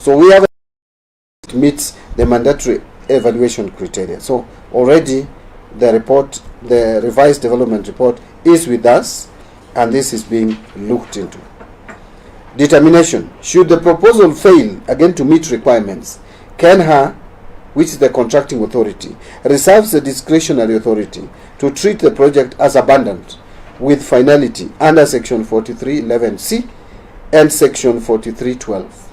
So we have meets the mandatory evaluation criteria. So already the report, the revised development report, is with us, and this is being looked into. Determination. Should the proposal fail again to meet requirements, KENHA, which is the contracting authority, reserves the discretionary authority to treat the project as abandoned with finality under Section 4311C and Section 4312.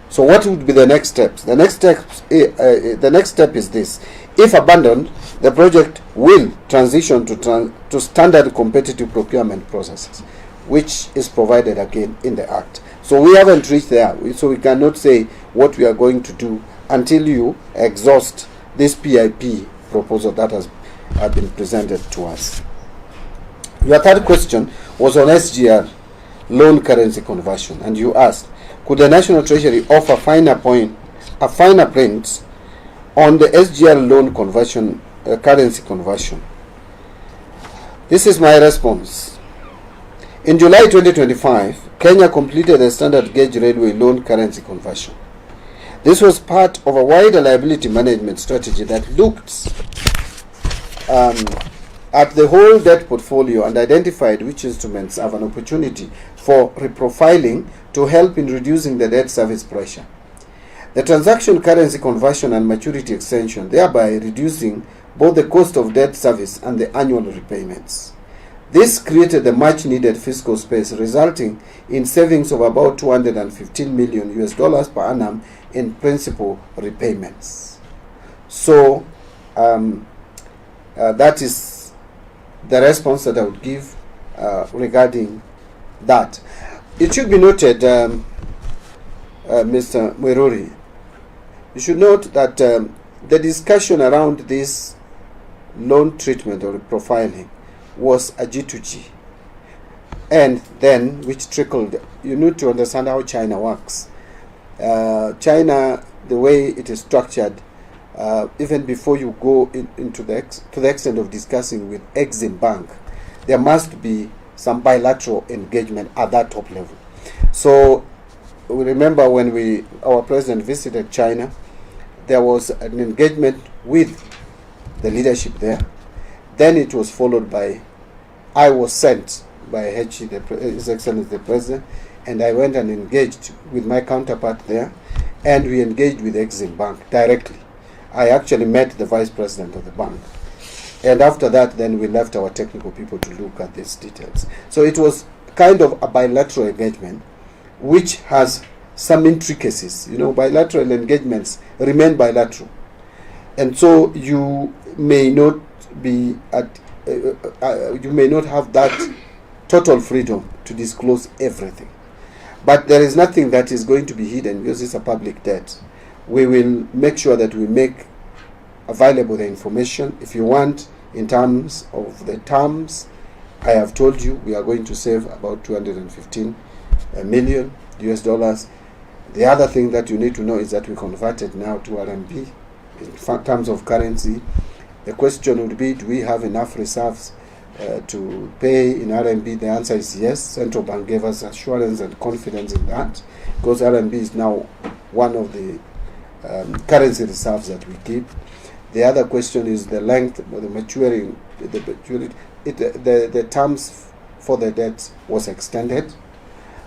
So what would be the next steps? The next step is this. If abandoned, the project will transition to standard competitive procurement processes, which is provided again in the Act. So we haven't reached there, so we cannot say what we are going to do until you exhaust this PIP proposal that has been presented to us. Your third question was on SGR, loan currency conversion, and you asked, could the National Treasury offer a finer print on the SGR loan conversion, currency conversion? This is my response. In July 2025, Kenya completed the standard gauge railway loan currency conversion. This was part of a wider liability management strategy that looked at the whole debt portfolio and identified which instruments have an opportunity for reprofiling to help in reducing the debt service pressure. The transaction currency conversion and maturity extension, thereby reducing both the cost of debt service and the annual repayments. This created the much needed fiscal space, resulting in savings of about $215 million per annum in principal repayments. So that is the response that I would give regarding that. It should be noted, Mr. Mweruri, you should note that the discussion around this loan treatment or profiling was a G2G, and then which trickled. You need to understand how China works. China, the way it is structured, even before you go into to the extent of discussing with Exim Bank, there must be some bilateral engagement at that top level. So we remember when our president visited China, there was an engagement with the leadership there. Then it was followed by, I was sent by His Excellency the President, and I went and engaged with my counterpart there, and we engaged with Exim Bank directly. I actually met the Vice President of the bank. And after that, then we left our technical people to look at these details. So it was kind of a bilateral engagement, which has some intricacies. You know, bilateral engagements remain bilateral. And so you may not be you may not have that total freedom to disclose everything. But there is nothing that is going to be hidden because it's a public debt. We will make sure that we make available the information. If you want, in terms of the terms, I have told you we are going to save about $215 million. The other thing that you need to know is that we converted now to RMB in terms of currency. The question would be, do we have enough reserves to pay in RMB? The answer is yes. Central Bank gave us assurance and confidence in that, because RMB is now one of the currency reserves that we keep. The other question is the length or the maturing. The terms for the debt was extended.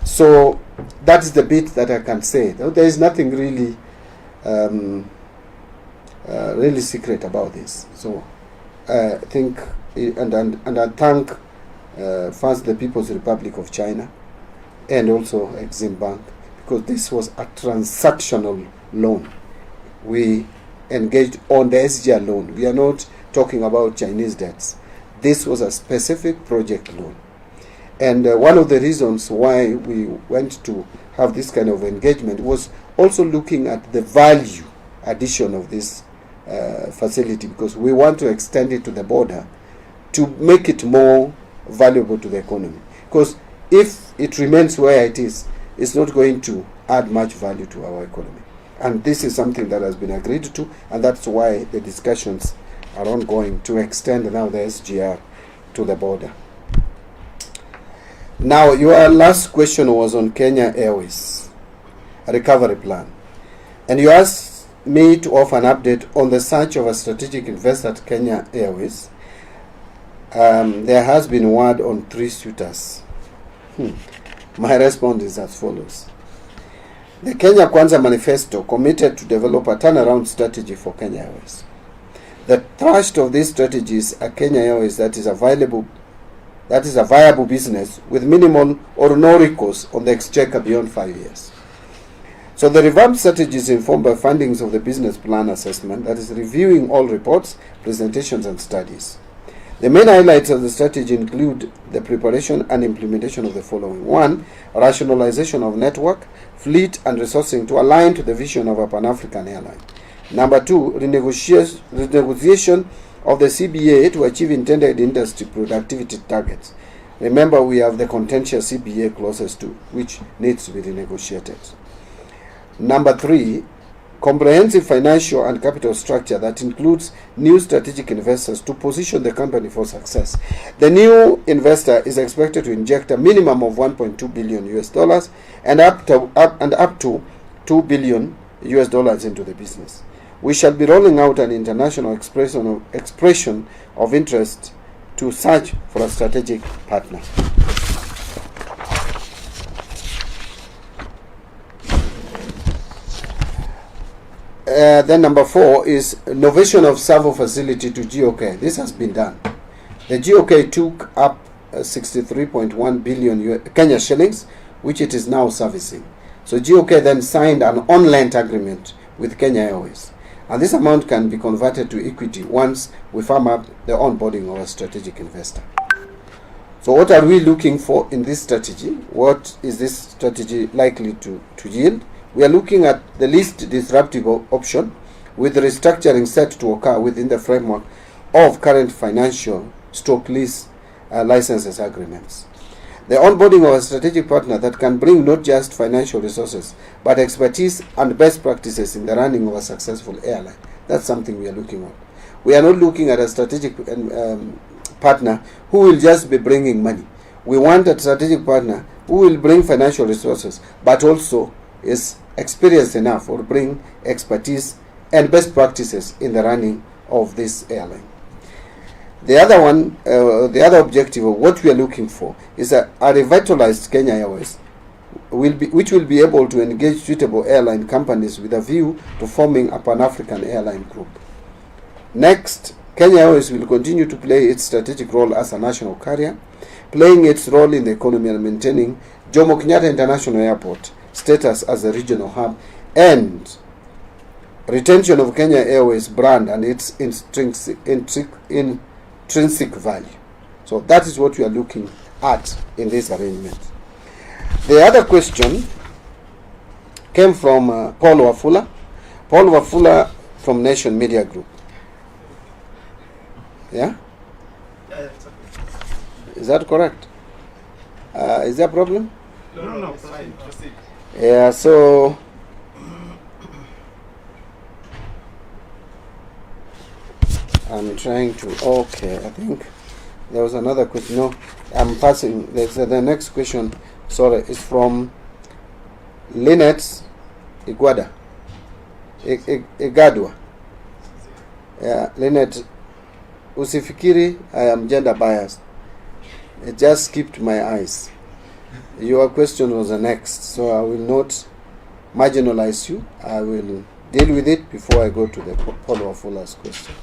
So that is the bit that I can say. There is nothing really really secret about this. So I think, and I thank first the People's Republic of China and also Exim Bank, because this was a transactional loan. We engaged on the SGR loan. We are not talking about Chinese debts. This was a specific project loan. And one of the reasons why we went to have this kind of engagement was also looking at the value addition of this facility, because we want to extend it to the border to make it more valuable to the economy. Because if it remains where it is, it's not going to add much value to our economy. And this is something that has been agreed to, and that's why the discussions are ongoing to extend now the SGR to the border. Now, your last question was on Kenya Airways. recovery plan. And you asked me to offer an update on the search of a strategic investor at Kenya Airways. There has been word on 3 suitors. My response is as follows. The Kenya Kwanza Manifesto committed to develop a turnaround strategy for Kenya Airways. The thrust of this strategy is a Kenya Airways that is a viable business with minimal or no recourse on the exchequer beyond 5 years. So the revamped strategy is informed by findings of the business plan assessment, that is reviewing all reports, presentations and studies. The main highlights of the strategy include the preparation and implementation of the following. 1. Rationalization of network, fleet and resourcing to align to the vision of a Pan-African airline. Number 2. Renegotiation of the CBA to achieve intended industry productivity targets. Remember, we have the contentious CBA clauses too, which needs to be renegotiated. Number 3. Comprehensive financial and capital structure that includes new strategic investors to position the company for success. The new investor is expected to inject a minimum of $1.2 billion and up to $2 billion into the business. We shall be rolling out an international expression of interest to search for a strategic partner. Then number 4 is innovation of servo facility to GOK. This has been done. The GOK took up 63.1 billion Kenya shillings, which it is now servicing. So GOK then signed an on-lent agreement with Kenya Airways. And this amount can be converted to equity once we firm up the onboarding of a strategic investor. So what are we looking for in this strategy? What is this strategy likely to yield? We are looking at the least disruptive option, with restructuring set to occur within the framework of current financial lease licenses agreements. The onboarding of a strategic partner that can bring not just financial resources, but expertise and best practices in the running of a successful airline. That's something we are looking at. We are not looking at a strategic partner who will just be bringing money. We want a strategic partner who will bring financial resources, but also is experienced enough or bring expertise and best practices in the running of this airline. The other objective of what we are looking for is a revitalized Kenya Airways, which will be able to engage suitable airline companies with a view to forming a Pan-African airline group. Next, Kenya Airways will continue to play its strategic role as a national carrier, playing its role in the economy and maintaining Jomo Kenyatta International Airport status as a regional hub, and retention of Kenya Airways brand and its intrinsic value. So that is what we are looking at in this arrangement. The other question came from Paul Wafula. Paul Wafula from Nation Media Group. Yeah? It's okay. Is that correct? Is there a problem? No, fine. Proceed. Yeah, so I'm trying to, okay, I think there was another question. No, I'm passing. The next question, sorry, is from Lynette Igadwa. Yeah, Lynette, usifikiri I am gender biased. It just skipped my eyes. Your question was the next, so I will not marginalize you. I will deal with it before I go to the Paul Wafula's question.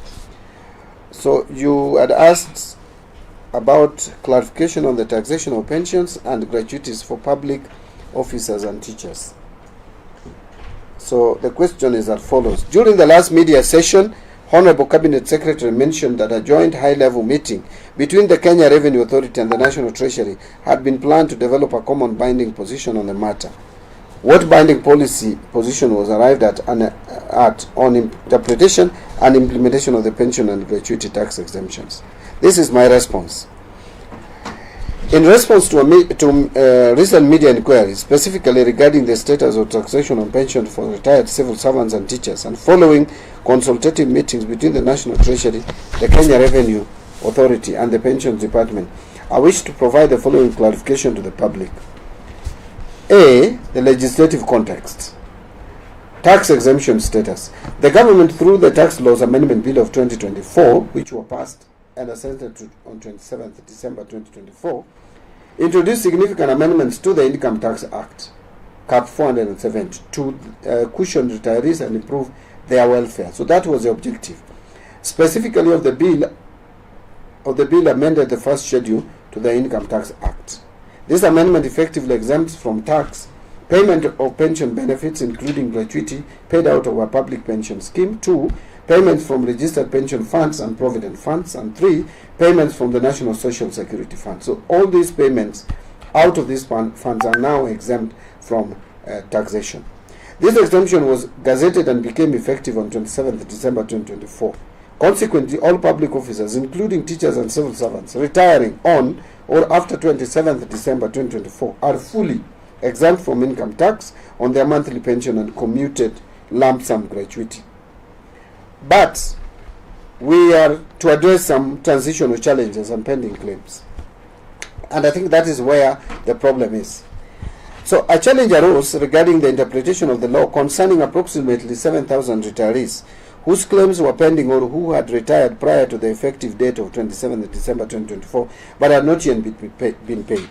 So you had asked about clarification on the taxation of pensions and gratuities for public officers and teachers. So the question is as follows. During the last media session, Honorable Cabinet Secretary mentioned that a joint high-level meeting between the Kenya Revenue Authority and the National Treasury had been planned to develop a common binding position on the matter. What binding policy position was arrived at on interpretation and implementation of the pension and gratuity tax exemptions? This is my response. In response to recent media inquiries, specifically regarding the status of taxation on pension for retired civil servants and teachers, and following consultative meetings between the National Treasury, the Kenya Revenue Authority, and the Pensions Department, I wish to provide the following clarification to the public. A. The legislative context. Tax exemption status. The government, through the Tax Laws Amendment Bill of 2024, which were passed and assented to on 27th December 2024, introduced significant amendments to the Income Tax Act, Cap 470, to cushion retirees and improve their welfare. So that was the objective. Specifically of the bill amended the first schedule to the Income Tax Act. This amendment effectively exempts from tax payment of pension benefits, including gratuity paid out of a public pension scheme; 2, payments from registered pension funds and provident funds; and 3, payments from the National Social Security Fund. So all these payments out of these funds are now exempt from taxation. This exemption was gazetted and became effective on 27th December 2024. Consequently, all public officers, including teachers and civil servants, retiring on or after 27th December 2024 are fully exempt from income tax on their monthly pension and commuted lump sum gratuity. But we are to address some transitional challenges and pending claims. And I think that is where the problem is. So a challenge arose regarding the interpretation of the law concerning approximately 7,000 retirees whose claims were pending or who had retired prior to the effective date of 27th December 2024 but had not yet been paid.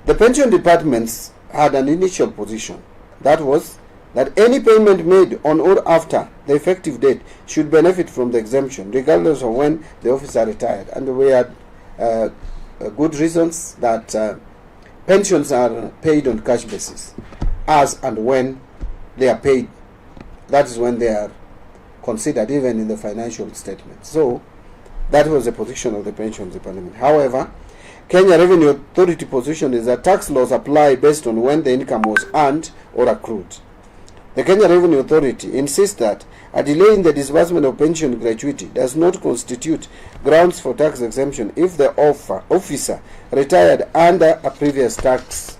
The pension departments had an initial position, that was that any payment made on or after the effective date should benefit from the exemption, regardless of when the officer retired. And we had good reasons that pensions are paid on cash basis, as and when they are paid. That is when they are considered, even in the financial statement. So that was the position of the pension department. However, Kenya Revenue Authority position is that tax laws apply based on when the income was earned or accrued. The Kenya Revenue Authority insists that a delay in the disbursement of pension gratuity does not constitute grounds for tax exemption if the officer retired under a previous tax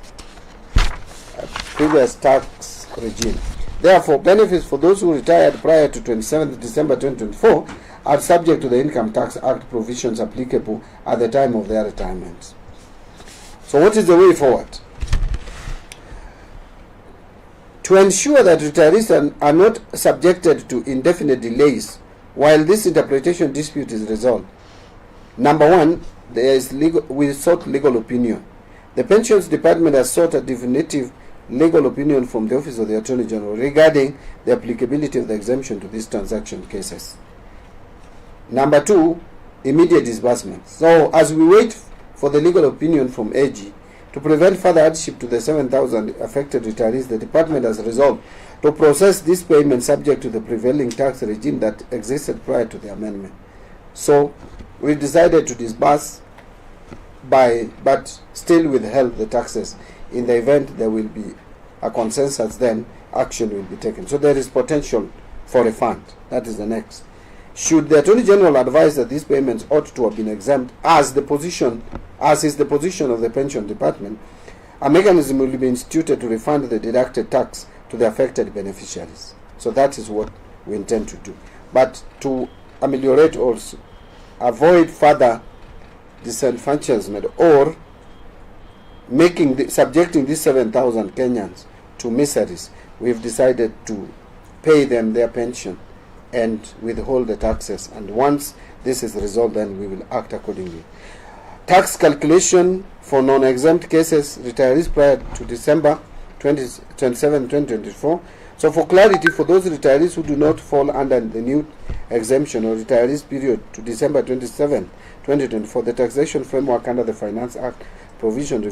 regime. Therefore, benefits for those who retired prior to 27th December 2024 are subject to the Income Tax Act provisions applicable at the time of their retirement. So what is the way forward? To ensure that retirees are not subjected to indefinite delays while this interpretation dispute is resolved, number one, we sought legal opinion. The Pensions Department has sought a definitive legal opinion from the Office of the Attorney General regarding the applicability of the exemption to these transaction cases. Number two, immediate disbursement. So as we wait for the legal opinion from AG to prevent further hardship to the 7,000 affected retirees, the department has resolved to process this payment subject to the prevailing tax regime that existed prior to the amendment. So we decided to disburse but still withheld the taxes. In the event there will be a consensus, then action will be taken. So there is potential for refund. That is the next. Should the Attorney General advise that these payments ought to have been exempt, as is the position of the Pension Department, a mechanism will be instituted to refund the deducted tax to the affected beneficiaries. So that is what we intend to do. But to ameliorate also, avoid further disenfranchisement or subjecting these 7,000 Kenyans to miseries, we've decided to pay them their pension and withhold the taxes. And once this is resolved, then we will act accordingly. Tax calculation for non-exempt cases, retirees prior to December 27, 2024. So for clarity, for those retirees who do not fall under the new exemption or retirees period to December 27, 2024, the taxation framework under the Finance Act provision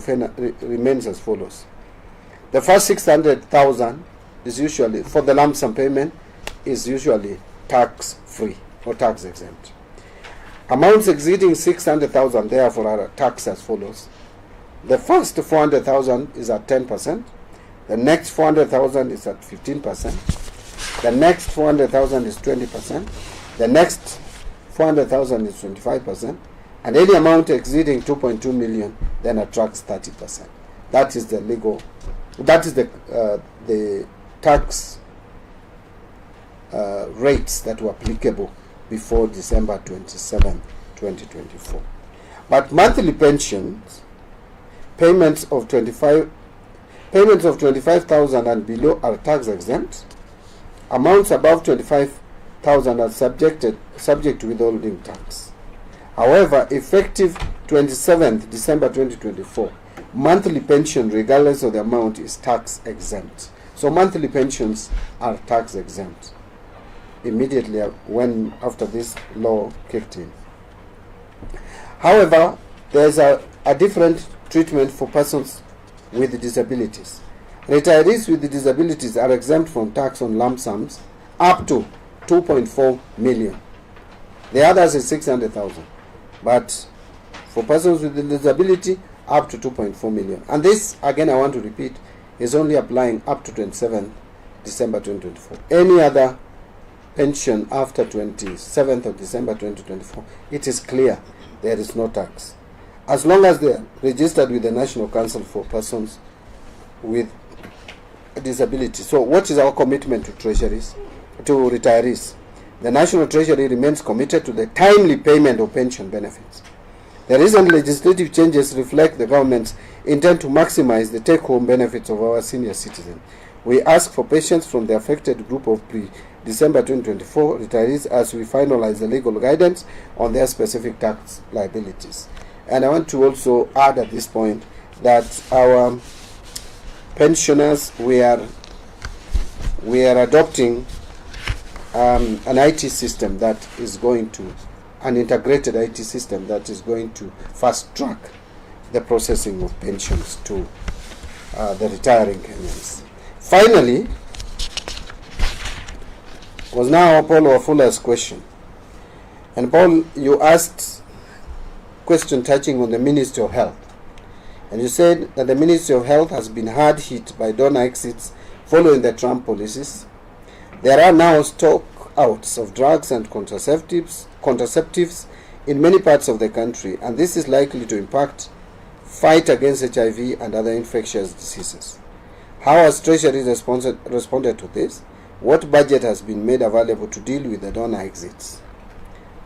remains as follows. The first 600,000 is usually, for the lump sum payment, is usually tax-free or tax-exempt. Amounts exceeding 600,000 therefore are taxed as follows. The first 400,000 is at 10%. The next 400,000 is at 15%. The next 400,000 is 20%. The next 400,000 is 25%. And any amount exceeding 2.2 million then attracts 30%. That is the tax rates that were applicable before December 27, 2024. But monthly pensions, payments of 25,000 and below are tax exempt. Amounts above 25,000 are subject to withholding tax. However, effective 27th December 2024, monthly pension, regardless of the amount, is tax exempt. So monthly pensions are tax exempt immediately after this law kicked in. However, there's a different treatment for persons with disabilities. Retirees with disabilities are exempt from tax on lump sums up to 2.4 million. The others is 600,000. But for persons with disability, up to 2.4 million. And this, again, I want to repeat, is only applying up to 27th December 2024. Any other pension after 27th of December 2024, it is clear there is no tax, as long as they are registered with the National Council for Persons with Disability. So what is our commitment to retirees? The National Treasury remains committed to the timely payment of pension benefits. The recent legislative changes reflect the government's intent to maximize the take-home benefits of our senior citizens. We ask for patience from the affected group of pre-December 2024 retirees as we finalize the legal guidance on their specific tax liabilities. And I want to also add at this point that our pensioners, we are adopting an IT system that is going to, an integrated IT system that is going to fast track the processing of pensions to the retiring Kenyans. Finally, was now Paul Wafula's question. And Paul, you asked question touching on the Ministry of Health. And you said that the Ministry of Health has been hard hit by donor exits following the Trump policies. There are now stock-outs of drugs and contraceptives in many parts of the country, and this is likely to impact fight against HIV and other infectious diseases. How has Treasury responded to this? What budget has been made available to deal with the donor exits?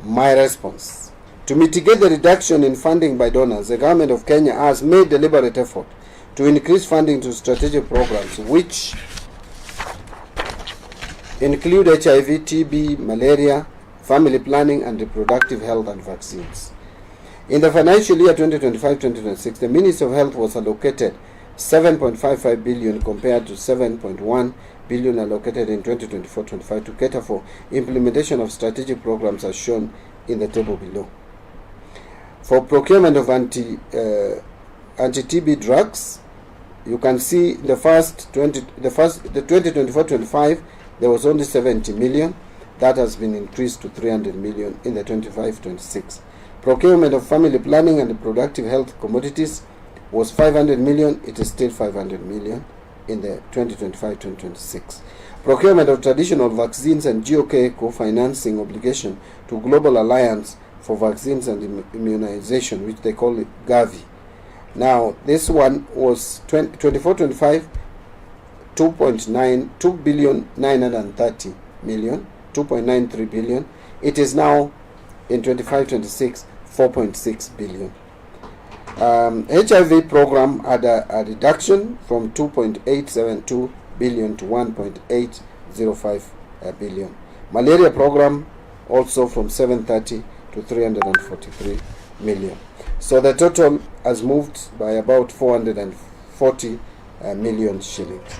My response: to mitigate the reduction in funding by donors, the government of Kenya has made deliberate effort to increase funding to strategic programs which include HIV, TB, malaria, family planning, and reproductive health and vaccines. In the financial year 2025-2026, the Ministry of Health was allocated 7.55 billion compared to 7.1 billion allocated in 2024-25 to cater for implementation of strategic programs as shown in the table below. For procurement of anti-TB drugs, you can see the 2024-25 there was only 70 million. That has been increased to 300 million in the 25-26. Procurement of family planning and reproductive health commodities was 500 million. It is still 500 million in the 2025-2026. Procurement of traditional vaccines and GOK co-financing obligation to Global Alliance for Vaccines and Immunization, which they call it Gavi. Now, this one was 24-25, 2.9 billion 930 million, 2.93 billion. It is now in 25-26 4.6 billion. HIV program had a reduction from 2.872 billion to 1.805 billion. Malaria program also from 730 to 343 million. So the total has moved by about 440 million shillings.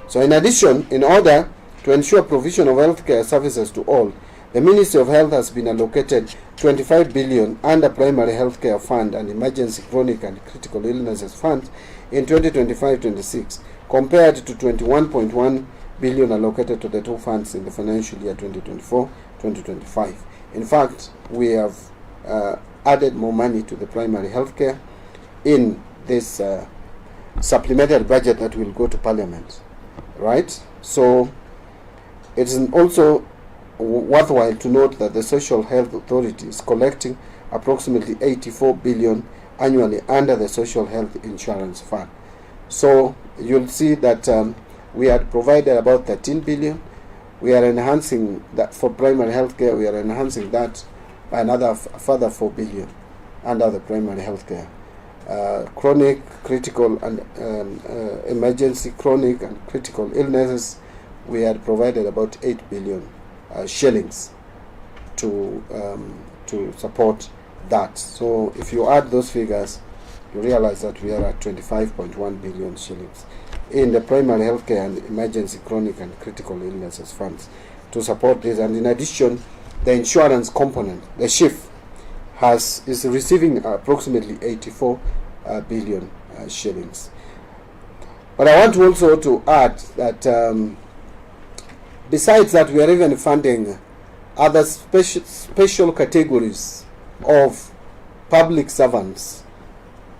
So in addition, in order to ensure provision of healthcare services to all, the Ministry of Health has been allocated 25 billion under Primary Healthcare Fund and Emergency Chronic and Critical Illnesses Fund in 2025-26, compared to 21.1 billion allocated to the two funds in the financial year 2024-2025. In fact, we have added more money to the primary healthcare in this supplementary budget that will go to Parliament, right? So it is also worthwhile to note that the Social Health Authority is collecting approximately 84 billion annually under the Social Health Insurance Fund. So you'll see that we had provided about 13 billion. We are enhancing that for primary health care. We are enhancing that by another further 4 billion under the primary health care. Chronic, critical, and emergency chronic and critical illnesses we had provided about 8 billion shillings to support that. So if you add those figures, you realize that we are at 25.1 billion shillings in the primary healthcare and emergency chronic and critical illnesses funds to support this. And in addition, the insurance component, the SHIF, is receiving approximately 84 billion shillings. But I want also to add that besides that, we are even funding other special categories of public servants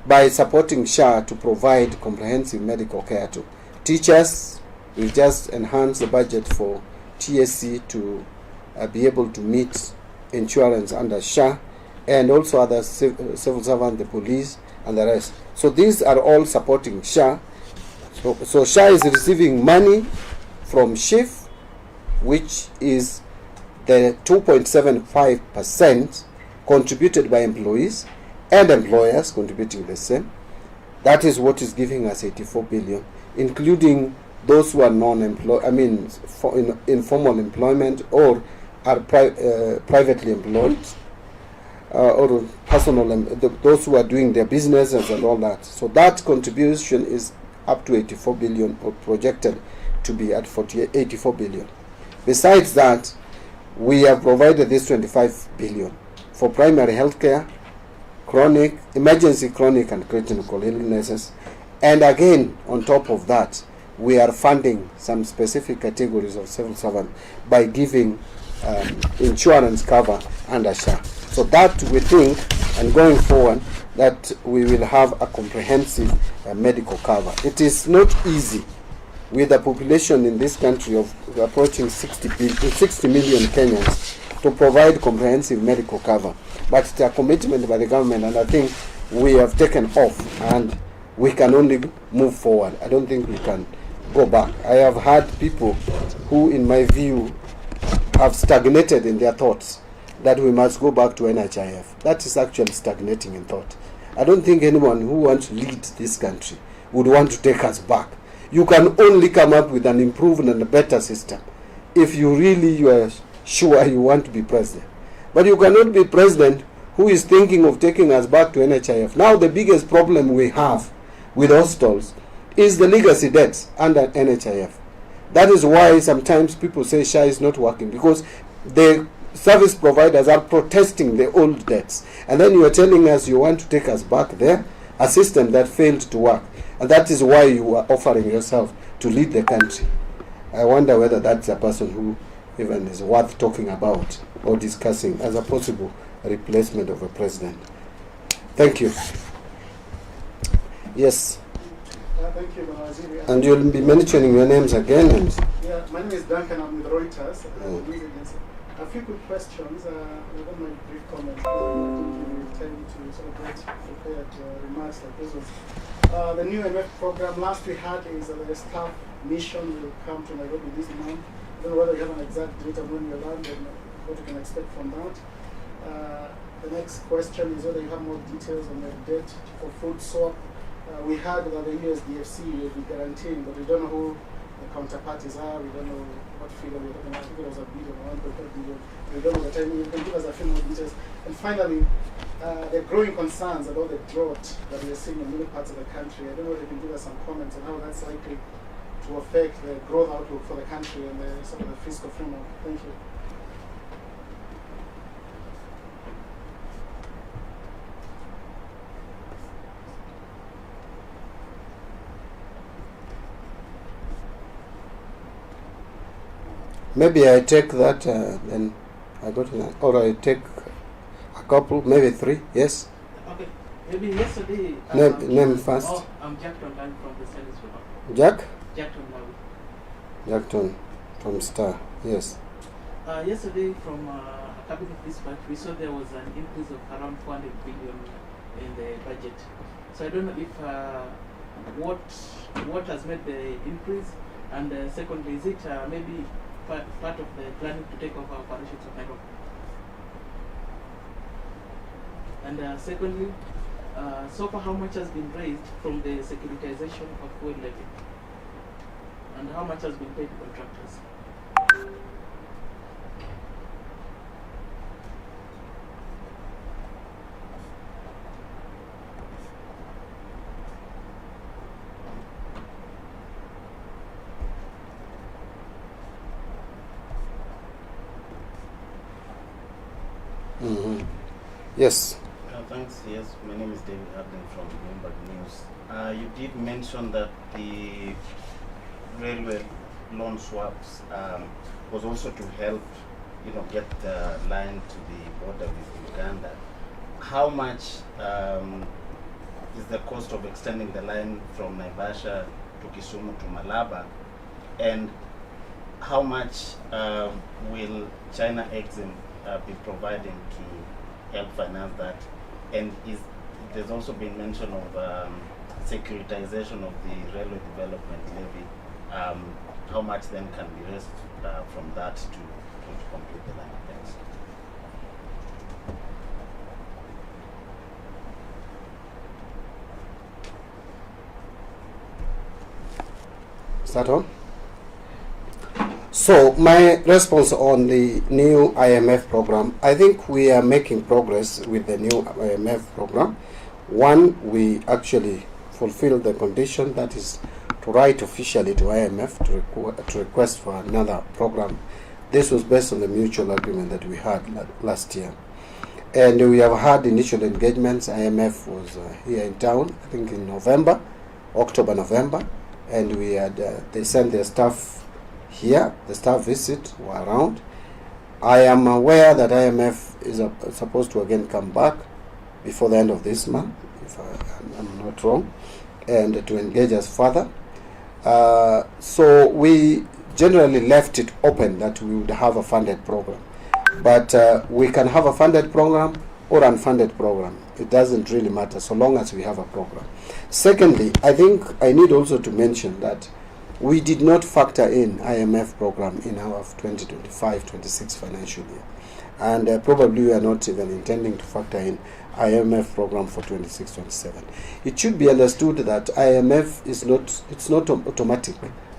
by supporting SHA to provide comprehensive medical care to teachers. We just enhanced the budget for TSC to be able to meet insurance under SHA, and also other civil servants, the police, and the rest. So these are all supporting SHA. So SHA is receiving money from SHIF, which is the 2.75% contributed by employees and employers contributing the same. That is what is giving us 84 billion, including those who are informal employment or are privately employed, or personal, those who are doing their businesses and all that. So that contribution is up to 84 billion, or projected to be at 84 billion. Besides that, we have provided this 25 billion for primary healthcare, emergency chronic and critical illnesses. And again, on top of that, we are funding some specific categories of civil servants by giving insurance cover under SHA. So that we think, and going forward, that we will have a comprehensive medical cover. It is not easy with a population in this country of approaching 60 million Kenyans to provide comprehensive medical cover. But it's a commitment by the government, and I think we have taken off, and we can only move forward. I don't think we can go back. I have had people who, in my view, have stagnated in their thoughts that we must go back to NHIF. That is actually stagnating in thought. I don't think anyone who wants to lead this country would want to take us back. You can only come up with an improved and a better system if you are sure you want to be president. But you cannot be president who is thinking of taking us back to NHIF. Now the biggest problem we have with hospitals is the legacy debts under NHIF. That is why sometimes people say SHA is not working, because the service providers are protesting the old debts. And then you are telling us you want to take us back there, a system that failed to work. And that is why you are offering yourself to lead the country. I wonder whether that's a person who even is worth talking about or discussing as a possible replacement of a president. Thank you. Yes. Thank you, Waziri. And you'll be mentioning your names again. Yeah, my name is Duncan. I'm with Reuters. A few quick questions. Within my brief comments, I think you will tend to sort of get prepared remarks like this ones. The new MF program, last we had is the staff mission will come to Nairobi this month. I don't know whether you have an exact date of when you land and what you can expect from that. The next question is whether you have more details on the debt for food swap. We heard that the USDFC will be guaranteeing, but we don't know who the counterparties are. We don't know what figure we're talking about. I think it was $1 billion or 1.5 billion. We don't know the time. You can give us a few more details. And finally, the growing concerns about the drought that we are seeing in many parts of the country. I don't know if you can give us some comments on how that's likely to affect the growth outlook for the country and the sort of the fiscal framework. Thank you. Maybe I take that, then I go to that. Or I take a couple, maybe three, yes? Okay. Maybe yesterday... name first. Oh, I'm Jackton from the Senate. Jack? Jackton Lawi. Jackton from Star, yes. Yesterday from a cabinet dispatch, we saw there was an increase of around 400 billion in the budget. So I don't know if what has made the increase, and secondly, is it maybe part of the planning to take over operations of Nairobi? And secondly, so far how much has been raised from the securitization of fuel levy? And how much has been paid to contractors? Mm-hmm. Yes. Thanks. Yes, my name is David Harden from Mbadi News. You did mention that the railway loan swaps was also to help, get the line to the border with Uganda. How much is the cost of extending the line from Naivasha to Kisumu to Malaba, and how much will China Exim be providing to help finance that? And there's also been mention of securitization of the railway development levy. How much then can be raised from that to complete the line? Thanks. Is that on? So my response on the new IMF program, I think we are making progress with the new IMF program. One, we actually fulfill the condition, that is to write officially to IMF to request for another program. This was based on the mutual agreement that we had last year. And we have had initial engagements. IMF was here in town, I think in October, November, and we had they sent their staff here. The staff visit were around. I am aware that IMF is supposed to again come back before the end of this month, if I'm not wrong, and to engage us further. So we generally left it open that we would have a funded program. But we can have a funded program or unfunded program. It doesn't really matter so long as we have a program. Secondly, I think I need also to mention that we did not factor in IMF program in our 2025-26 financial year. And probably we are not even intending to factor in IMF program for 26-27. It should be understood that IMF is not automatic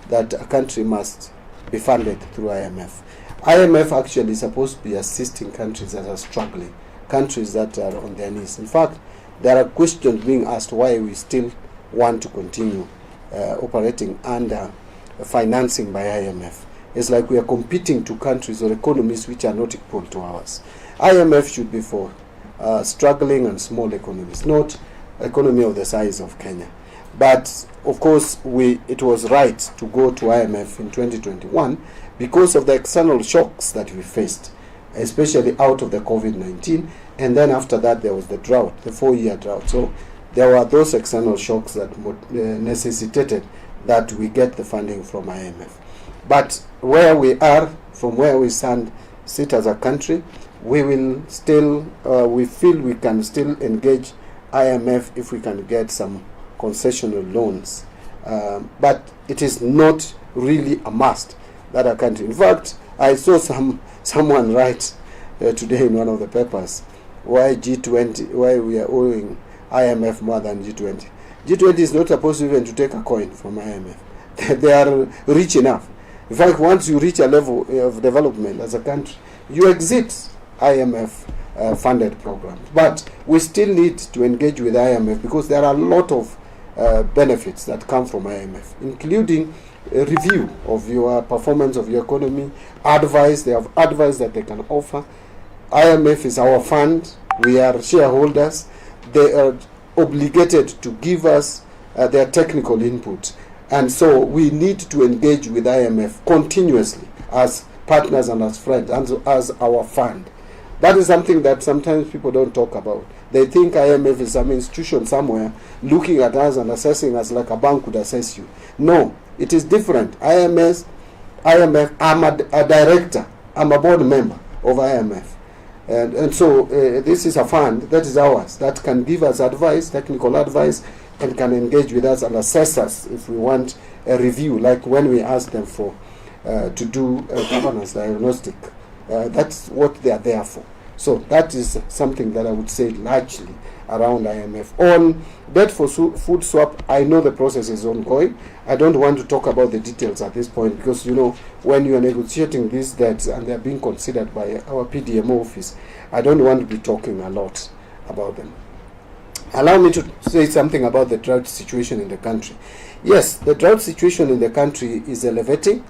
that a country must be funded through IMF. IMF actually is supposed to be assisting countries that are struggling, countries that are on their knees. In fact, there are questions being asked why we still want to continue operating under financing by IMF. It's like we are competing to countries or economies which are not equal to ours. IMF should be for struggling and small economies, not economy of the size of Kenya. But of course, it was right to go to IMF in 2021 because of the external shocks that we faced, especially out of the COVID-19, and then after that there was the drought, the 4-year drought. So there were those external shocks that necessitated that we get the funding from IMF. But where we are, from where we sit as a country, we will still, we feel we can still engage IMF if we can get some concessional loans. But it is not really a must that a country. In fact, I saw someone write today in one of the papers why G20, why we are owing IMF more than G20. G20 is not supposed even to take a coin from IMF. They are rich enough. In fact, once you reach a level of development as a country, you exit IMF funded programs. But we still need to engage with IMF because there are a lot of benefits that come from IMF, including a review of your performance of your economy, advice. They have advice that they can offer. IMF is our fund. We are shareholders. They are obligated to give us their technical input. And so we need to engage with IMF continuously as partners and as friends and as our fund. That is something that sometimes people don't talk about. They think IMF is some institution somewhere looking at us and assessing us like a bank would assess you. No, it is different. IMF, I'm a director. I'm a board member of IMF. And so this is a fund that is ours, that can give us advice, technical advice, and can engage with us and assess us if we want a review, like when we ask them for to do a governance diagnostic. That's what they are there for. So that is something that I would say largely around IMF. On debt for food swap, I know the process is ongoing. I don't want to talk about the details at this point because, when you are negotiating these debts and they are being considered by our PDMO office, I don't want to be talking a lot about them. Allow me to say something about the drought situation in the country. Yes, the drought situation in the country is elevating.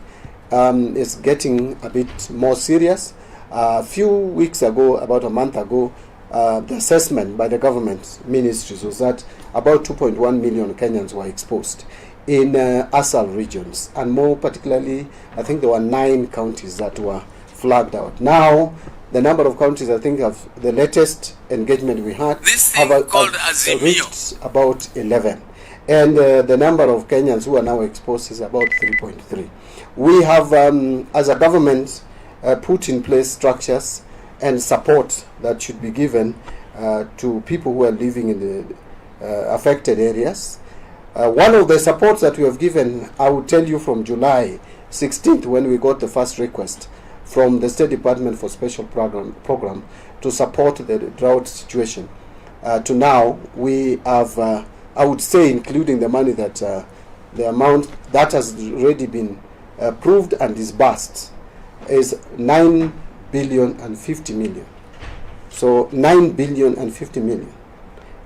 It's getting a bit more serious. A few weeks ago, about a month ago, the assessment by the government ministries was that about 2.1 million Kenyans were exposed in ASAL regions, and more particularly, I think there were 9 counties that were flagged out. Now, the number of counties, I think, of the latest engagement we had have reached about 11. And the number of Kenyans who are now exposed is about 3.3. We have, as a government, put in place structures and support that should be given to people who are living in the affected areas. One of the supports that we have given, I will tell you, from July 16th, when we got the first request from the State Department for Special Program to support the drought situation, to now we have, I would say, including the money that the amount that has already been approved and disbursed, is 9 billion and 50 million. So 9 billion and 50 million.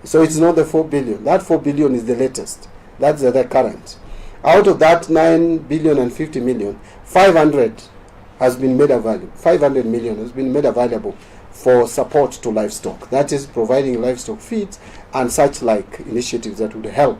So it's not the 4 billion. That 4 billion is the latest. That's the current. Out of that 9 billion and 50 million, 500 has been made available. 500 million has been made available for support to livestock. That is providing livestock feeds and such like initiatives that would help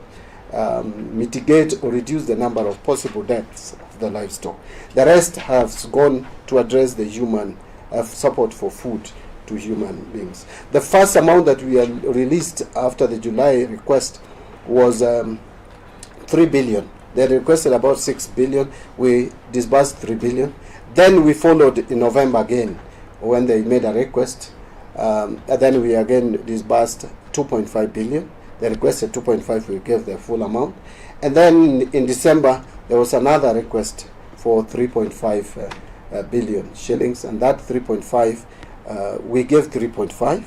mitigate or reduce the number of possible deaths of the livestock. The rest has gone to address the human support for food to human beings. The first amount that we released after the July request was 3 billion. They requested about 6 billion. We disbursed 3 billion. Then we followed in November again when they made a request. And then we again disbursed 2.5 billion. They requested 2.5, we gave the full amount. And then in December, there was another request for 3.5 billion shillings. And that 3.5, we gave 3.5.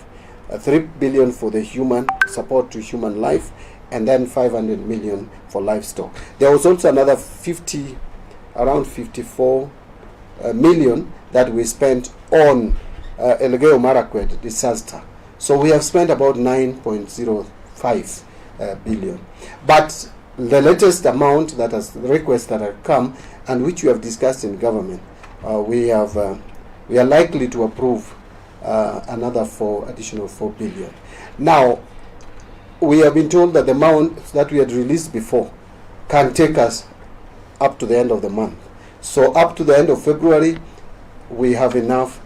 3 billion for the human support to human life, and then 500 million for livestock. There was also another around 54 million that we spent on Elgeyo Marakwet disaster. So we have spent about 9.05 billion. But the latest amount that has the requests that have come and which we have discussed in government, we are likely to approve another additional 4 billion. Now, we have been told that the amount that we had released before can take us up to the end of the month. So up to the end of February, we have enough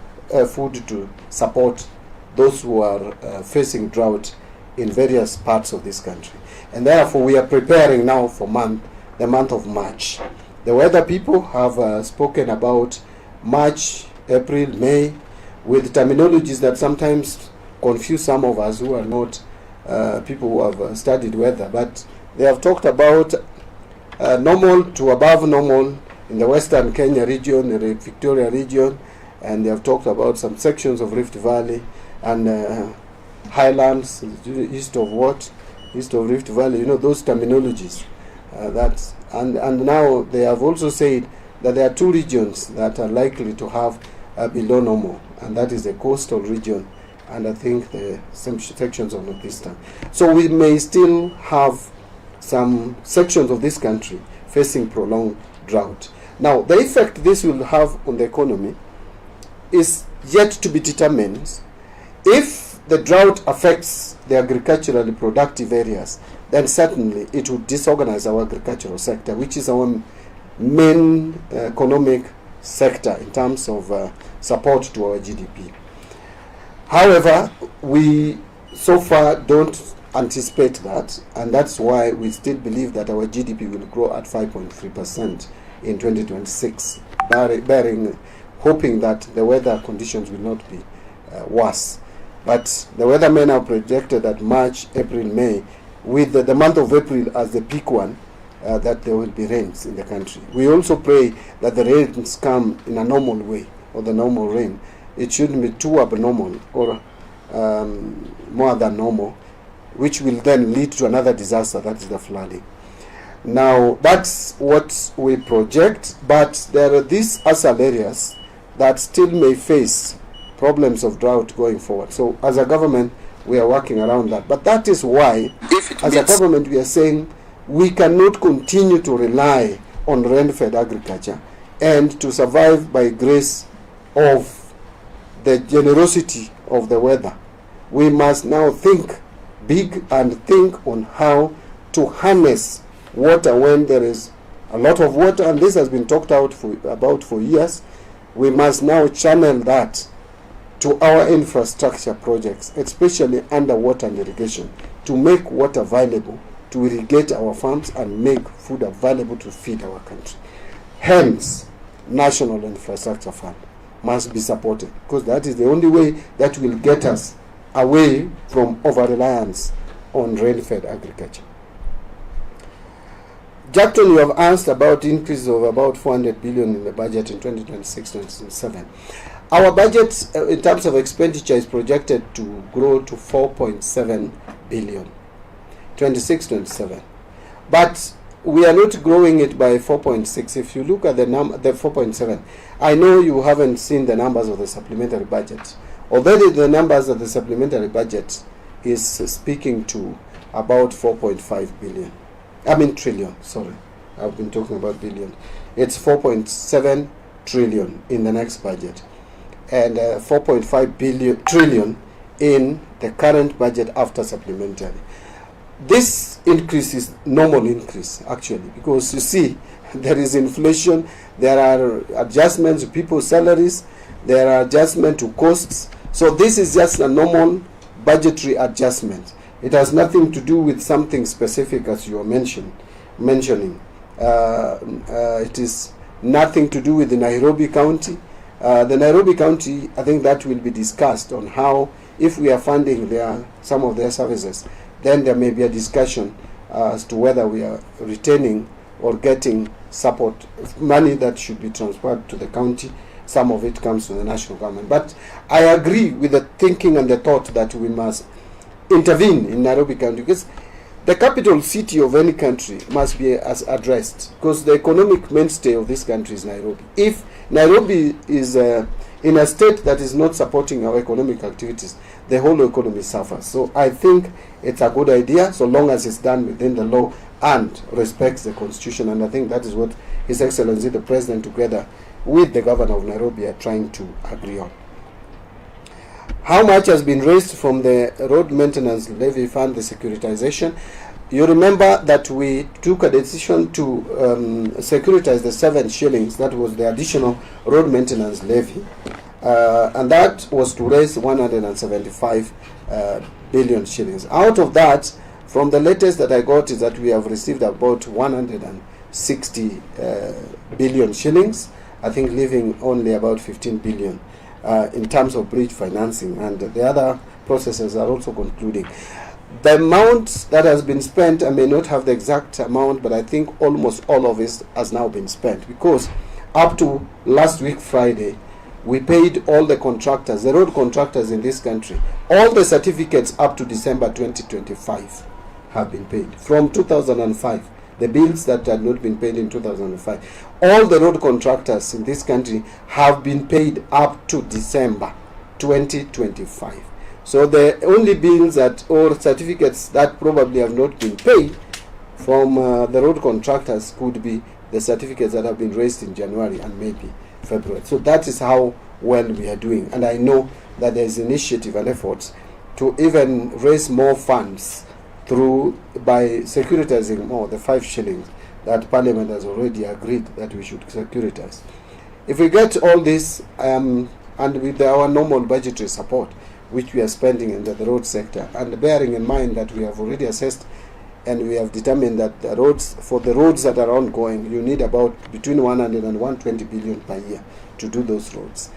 food to support those who are facing drought in various parts of this country. And therefore, we are preparing now for the month of March. The weather people have spoken about March, April, May, with terminologies that sometimes confuse some of us who are not people who have studied weather. But they have talked about normal to above normal in the Western Kenya region, the Victoria region, and they have talked about some sections of Rift Valley and highlands east of Rift Valley. Those terminologies. And now they have also said that there are 2 regions that are likely to have below normal, and that is the coastal region and I think the sections of Northeastern. So we may still have some sections of this country facing prolonged drought. Now, the effect this will have on the economy is yet to be determined. If the drought affects the agriculturally productive areas, then certainly it will disorganize our agricultural sector, which is our main economic sector in terms of support to our GDP. However, we so far don't anticipate that, and that's why we still believe that our GDP will grow at 5.3% in 2026, hoping that the weather conditions will not be worse. But the weathermen have projected that March, April, May, with the month of April as the peak one, that there will be rains in the country. We also pray that the rains come in a normal way, or the normal rain. it shouldn't be too abnormal or more than normal, which will then lead to another disaster, that is the flooding. Now, that's what we project, but there are these ASAL areas that still may face problems of drought going forward. So as a government, we are working around that. But that is why, as a government, we are saying we cannot continue to rely on rain-fed agriculture and to survive by grace of the generosity of the weather. We must now think big and think on how to harness water when there is a lot of water, and this has been talked about for years. We must now channel that to our infrastructure projects, especially underwater and irrigation, to make water available to irrigate our farms and make food available to feed our country. Hence, National Infrastructure Fund must be supported, because that is the only way that will get us away from over-reliance on rain-fed agriculture. Jackton, you have asked about increase of about 400 billion in the budget in 2026-27. Our budget in terms of expenditure is projected to grow to 4.7 billion, 26-27. But we are not growing it by 4.6. If you look at the 4.7, I know you haven't seen the numbers of the supplementary budget. Already the numbers of the supplementary budget is speaking to about 4.5 billion. I mean trillion, sorry. I've been talking about billion. It's 4.7 trillion in the next budget, and 4.5 trillion in the current budget after supplementary. This increase is normal increase, actually, because you see, there is inflation, there are adjustments to people's salaries, there are adjustments to costs. So this is just a normal budgetary adjustment. It has nothing to do with something specific, as you are mentioning. It is nothing to do with the Nairobi County. The Nairobi County, I think that will be discussed on how, if we are funding some of their services, then there may be a discussion as to whether we are retaining or getting support money that should be transferred to the county. Some of it comes to the national government. But I agree with the thinking and the thought that we must intervene in Nairobi County, because the capital city of any country must be addressed, because the economic mainstay of this country is Nairobi. If Nairobi is in a state that is not supporting our economic activities, the whole economy suffers. So I think it's a good idea, so long as it's done within the law and respects the constitution, and I think that is what His Excellency the President, together with the governor of Nairobi, are trying to agree on. How much has been raised from the road maintenance levy fund, the securitization? You remember that we took a decision to securitize the 7 shillings, that was the additional road maintenance levy, and that was to raise 175 billion shillings. Out of that, from the latest that I got, is that we have received about 160 billion shillings, I think leaving only about 15 billion in terms of bridge financing, and the other processes are also concluding. The amount that has been spent, I may not have the exact amount, but I think almost all of it has now been spent, because up to last week Friday, we paid all the contractors, the road contractors in this country. All the certificates up to December 2025 have been paid. From 2005, the bills that had not been paid in 2005, all the road contractors in this country have been paid up to December 2025. So the only bills or certificates that probably have not been paid from the road contractors could be the certificates that have been raised in January and maybe February. So that is how well we are doing. And I know that there is initiative and efforts to even raise more funds by securitizing more, the 5 shillings that Parliament has already agreed that we should securitize. If we get all this, and with our normal budgetary support, which we are spending in the road sector, and bearing in mind that we have already assessed and we have determined that for the roads that are ongoing, you need about between 100 and 120 billion per year to do those roads.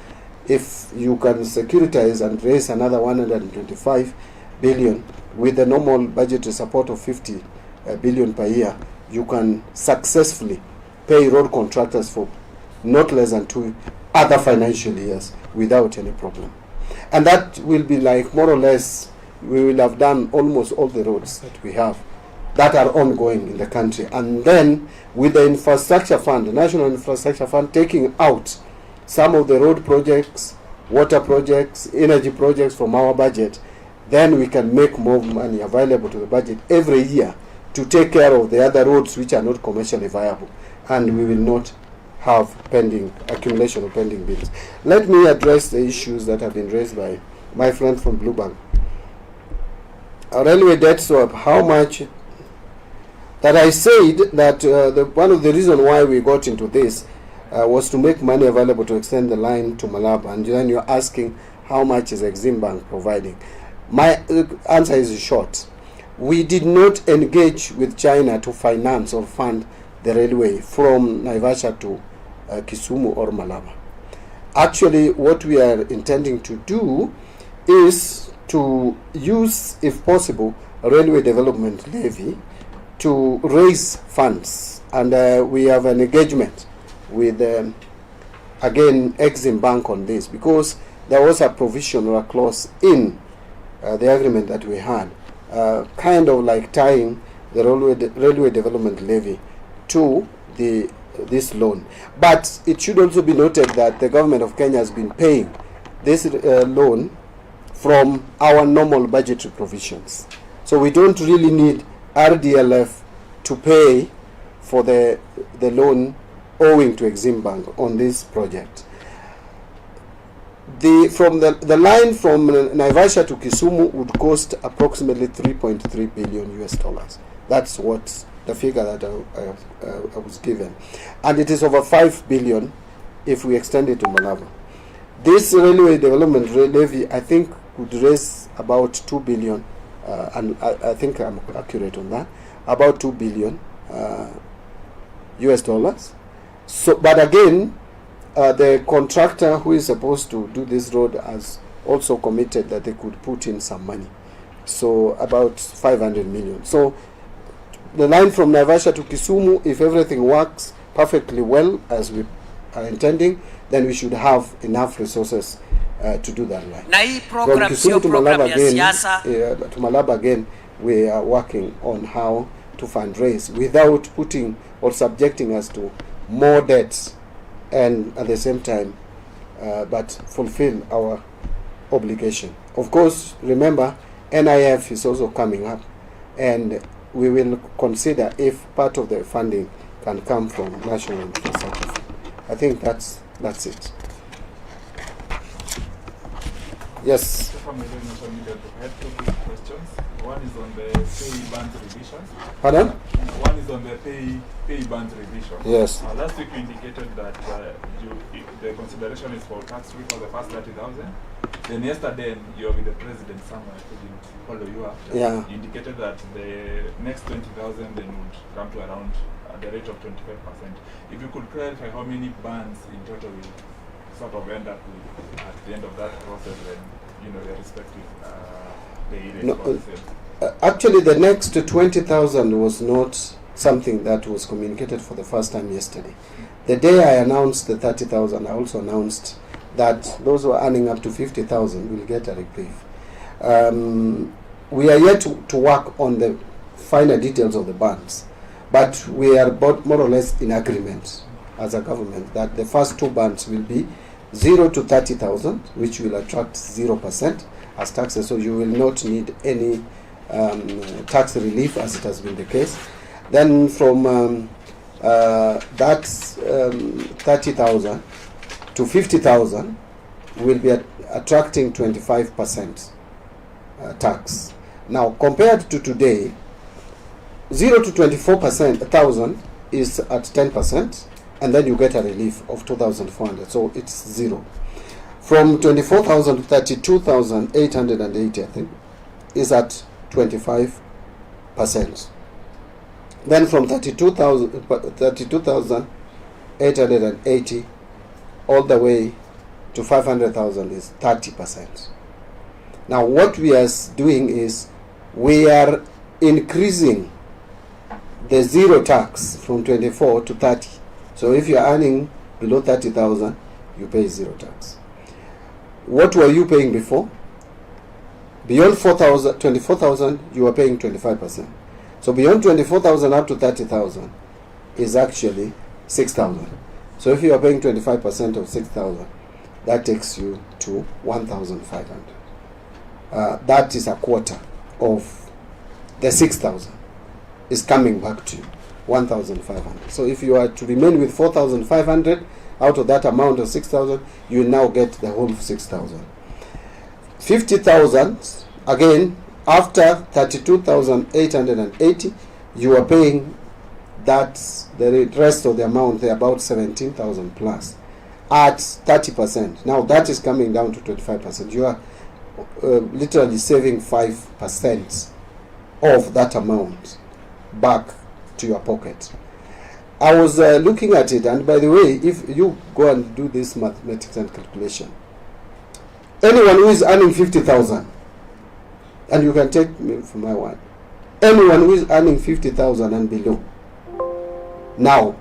If you can securitize and raise another 125 billion with the normal budgetary support of 50 billion per year, you can successfully pay road contractors for not less than other financial years without any problem. And that will be like more or less, we will have done almost all the roads that we have that are ongoing in the country. And then with the infrastructure fund, the National Infrastructure Fund, taking out some of the road projects, water projects, energy projects from our budget, then we can make more money available to the budget every year to take care of the other roads which are not commercially viable. And we will not have pending accumulation of pending bills. Let me address the issues that have been raised by my friend from Blue Bank. A railway debt swap, how much? That I said that one of the reasons why we got into this was to make money available to extend the line to Malaba. And then you're asking how much is Exim Bank providing. My answer is short. We did not engage with China to finance or fund the railway from Naivasha to Kisumu or Malaba. Actually, what we are intending to do is to use, if possible, a railway development levy to raise funds. And we have an engagement with, again, Exim Bank on this, because there was a provision or a clause in the agreement that we had, kind of like tying the railway development levy to this loan. But it should also be noted that the government of Kenya has been paying this loan from our normal budgetary provisions. So we don't really need RDLF to pay for the loan owing to Exim Bank on this project. The line from Naivasha to Kisumu would cost approximately 3.3 billion US dollars. That's what the figure that I was given. And it is over 5 billion if we extend it to Malaba. This railway development levy, I think, would raise about 2 billion, and I think I'm accurate on that, about 2 billion US dollars. So, but again, the contractor who is supposed to do this road has also committed that they could put in some money. So about 500 million. So the line from Naivasha to Kisumu, if everything works perfectly well as we are intending, then we should have enough resources to do that line. From Kisumu to Malaba again, we are working on how to fundraise without putting or subjecting us to more debts, and at the same time but fulfill our obligation. Of course, remember, NIF is also coming up, and we will consider if part of the funding can come from National Infrastructure Fund. I think that's it. Yes. I have two quick questions. One is on the pay band revision. Pardon? One is on the pay band revision. Yes. Last week you indicated that the consideration is for tax free for the first 30,000. Then yesterday you were with the president somewhere, I couldn't follow you up. Yeah. You indicated that the next 20,000 then would come to around the rate of 25%. If you could clarify how many bands in total will sort of end up with at the end of that process, when your respective pay responses. Actually, the next 20,000 was not something that was communicated for the first time yesterday. The day I announced the 30,000, I also announced that those who are earning up to 50,000 will get a reprieve. We are yet to work on the finer details of the bands, but we are more or less in agreement as a government that the first two bands will be 0 to 30,000, which will attract 0% as taxes, so you will not need any tax relief as it has been the case. Then from that 30,000 to 50,000 will be attracting 25% tax. Now, compared to today, 0 to 24,000 is at 10%, and then you get a relief of 2,400, so it's 0. From 24,000 to 32,880, I think, is at 25%. Then from 32,880 all the way to 500,000 is 30%. Now what we are doing is we are increasing the zero tax from 24 to 30. So if you are earning below 30,000, you pay zero tax. What were you paying before? Beyond 24,000, you are paying 25%. So beyond 24,000 up to 30,000 is actually 6,000. So if you are paying 25% of 6,000, that takes you to 1,500. That is a quarter of the 6,000 is coming back to you, 1,500. So if you are to remain with 4,500 out of that amount of 6,000, you now get the whole 6,000. 50,000, again, after 32,880, you are paying that the rest of the amount, the about 17,000 plus, at 30%. Now that is coming down to 25%. You are literally saving 5% of that amount back to your pocket. I was looking at it, and by the way, if you go and do this mathematics and calculation, anyone who is earning 50,000, and you can take me for my word, anyone who is earning 50,000 and below, now,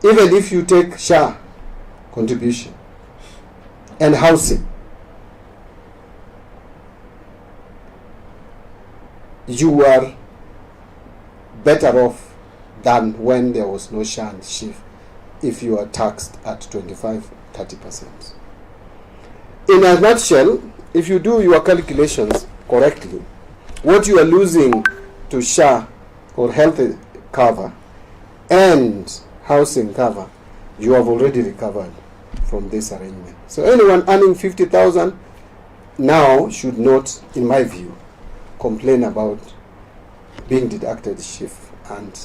even if you take SHA contribution and housing, you are better off than when there was no SHA and SHIF if you are taxed at 25-30%. In a nutshell, if you do your calculations correctly, what you are losing to SHA or health cover and housing cover, you have already recovered from this arrangement. So anyone earning 50,000 now should not, in my view, complain about being deducted SHIF and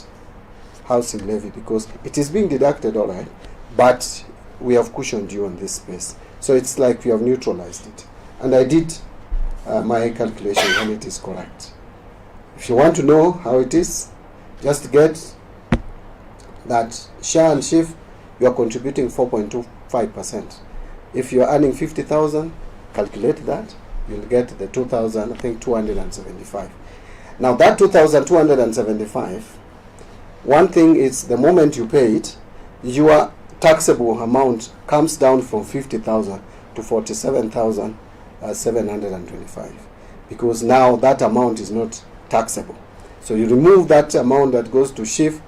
housing levy, because it is being deducted, all right, but we have cushioned you on this space. So it's like we have neutralized it. And I did my calculation and it is correct. If you want to know how it is, just get that SHA and SHIF, you are contributing 4.25%. If you are earning 50,000, calculate that, you'll get the 2,275. Now that 2,275, one thing is the moment you pay it, your taxable amount comes down from 50,000 to 47,725, because now that amount is not taxable. So you remove that amount that goes to SHIF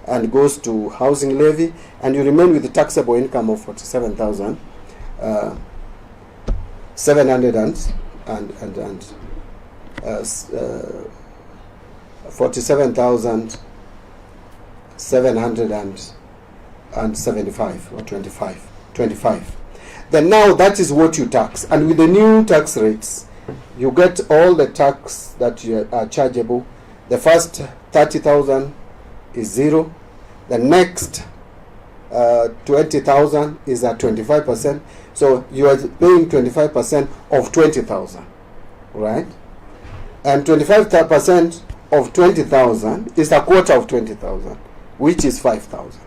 and goes to housing levy, and you remain with the taxable income of 47,775 or 25. Then now that is what you tax, and with the new tax rates, you get all the tax that you are chargeable. The first 30,000 is zero. The next 20,000 is at 25%. So you are paying 25% of 20,000, right? And 25% of 20,000 is a quarter of 20,000, which is 5,000.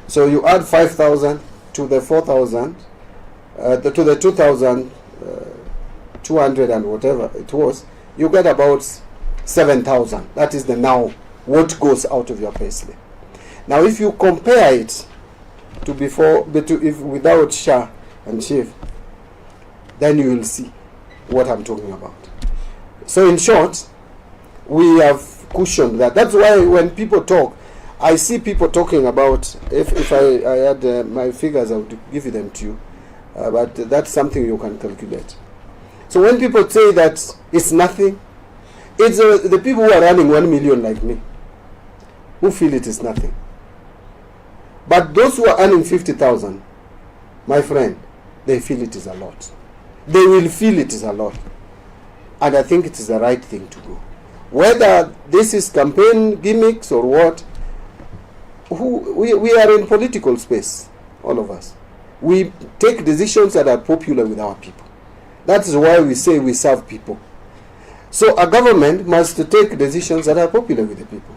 So you add 5,000 to the 4,000, to the 2,200 and whatever it was, you get about 7,000. That is the now what goes out of your payslip. Now, if you compare it to before, if without SHA and SHIF, then you will see what I'm talking about. So, in short, we have cushioned that. That's why when people talk, I see people talking about. If I had my figures, I would give them to you, but that's something you can calculate. So when people say that it's nothing, it's the people who are earning 1 million like me who feel it is nothing. But those who are earning 50,000, my friend, they feel it is a lot. They will feel it is a lot. And I think it is the right thing to do. Whether this is campaign gimmicks or what, we are in political space, all of us. We take decisions that are popular with our people. That is why we say we serve people. So a government must take decisions that are popular with the people.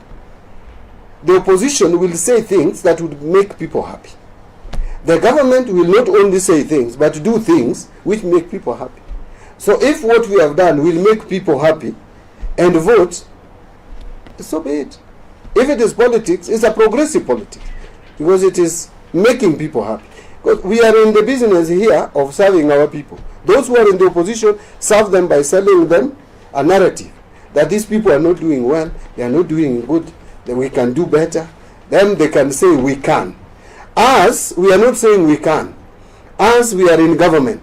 The opposition will say things that would make people happy. The government will not only say things, but do things which make people happy. So if what we have done will make people happy and vote, so be it. If it is politics, it's a progressive politics, because it is making people happy. Because we are in the business here of serving our people. Those who are in the opposition serve them by selling them a narrative that these people are not doing well, they are not doing good, that we can do better. Then they can say we can. Us, we are not saying we can. Us, we are in government.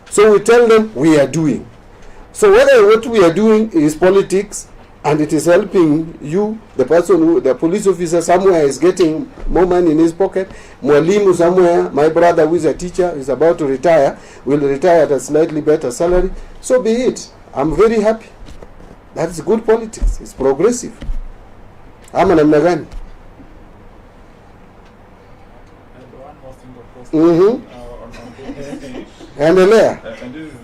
So we tell them we are doing. So whether what we are doing is politics and it is helping you, the person who, the police officer somewhere is getting more money in his pocket, mwalimu somewhere, my brother who is a teacher is about to retire, will retire at a slightly better salary, so be it. I'm very happy. That's good politics. It's progressive. Ama namna gani? And one more thing, of course, Mhm. And And there. this is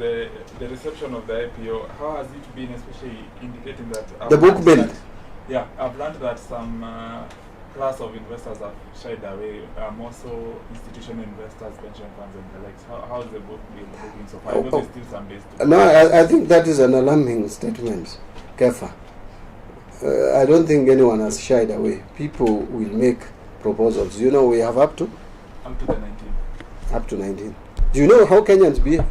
the reception of the IPO. How has it been, especially indicating that The book build. Yeah, I've learned that some class of investors have shied away. More so institutional investors, pension funds, and the likes. How is the book build looking so far? I know there's still some days to go. No, I think that is an alarming statement, Kefa. I don't think anyone has shied away. People will make proposals. You know, we have up to 19. Up to 19. Do you know how Kenyans behave?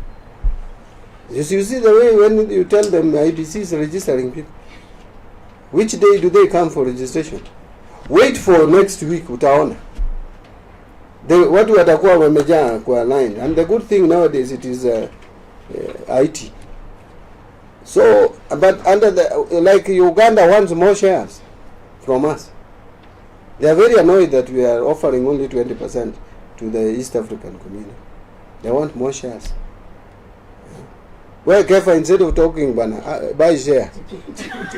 You see the way when you tell them IBC is registering people. Which day do they come for registration? Wait for next week, utaona. Watu watakuwa wamejaa kwa line. And the good thing nowadays, it is IT. So, but under the, like Uganda wants more shares from us. They are very annoyed that we are offering only 20% to the East African community. They want more shares. Well, Kefa, instead of talking, buy share.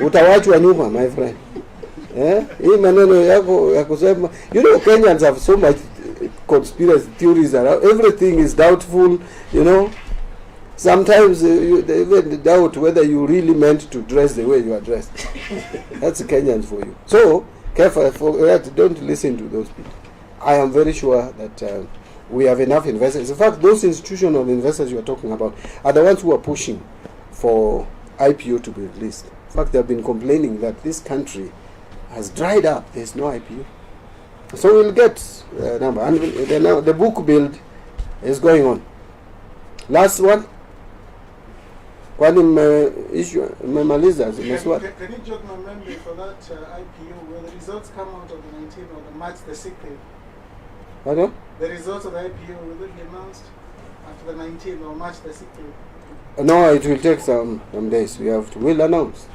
Utawachwa nyuma, my friend. Hii maneno yako ya kusema, you know, Kenyans have so much conspiracy theories around. Everything is doubtful, you know. Sometimes they even doubt whether you really meant to dress the way you are dressed. That's Kenyans for you. So, Kefa, for that, don't listen to those people. I am very sure that we have enough investors. In fact, those institutional investors you are talking about are the ones who are pushing for IPO to be released. In fact, they have been complaining that this country has dried up. There is no IPO. So we'll get a number. And the book build is going on. Last one. Kwani mmemaliza zimeswa? Can you jog my memory for that IPO where the results come out on the 19th or the March the 6th? Pardon? The results of the IPO will it be announced after the 19th or March the 6th? No, it will take some days. We have to. We'll announce.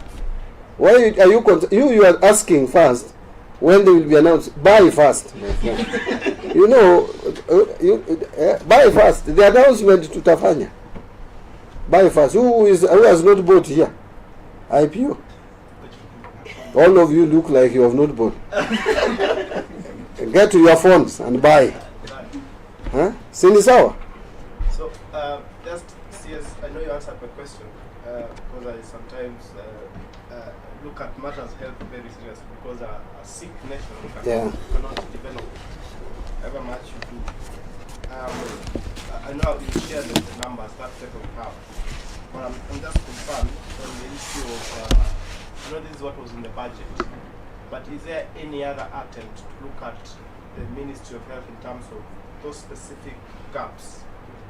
Why are you you are asking first when they will be announced? Buy first, my friend. You know, buy first. The announcement tutafanya. Buy first. Who has not bought here? IPO. All of you look like you have not bought. Get to your phones and buy. Huh? Sini sawa? So, just CS, I know you answered my question because I sometimes look at matters health very seriously because a sick nation cannot develop however much you do. I know you shared the numbers that set of how, but I'm just concerned on the issue of, I know this is what was in the budget, but is there any other attempt to look at the Ministry of Health in terms of those specific gaps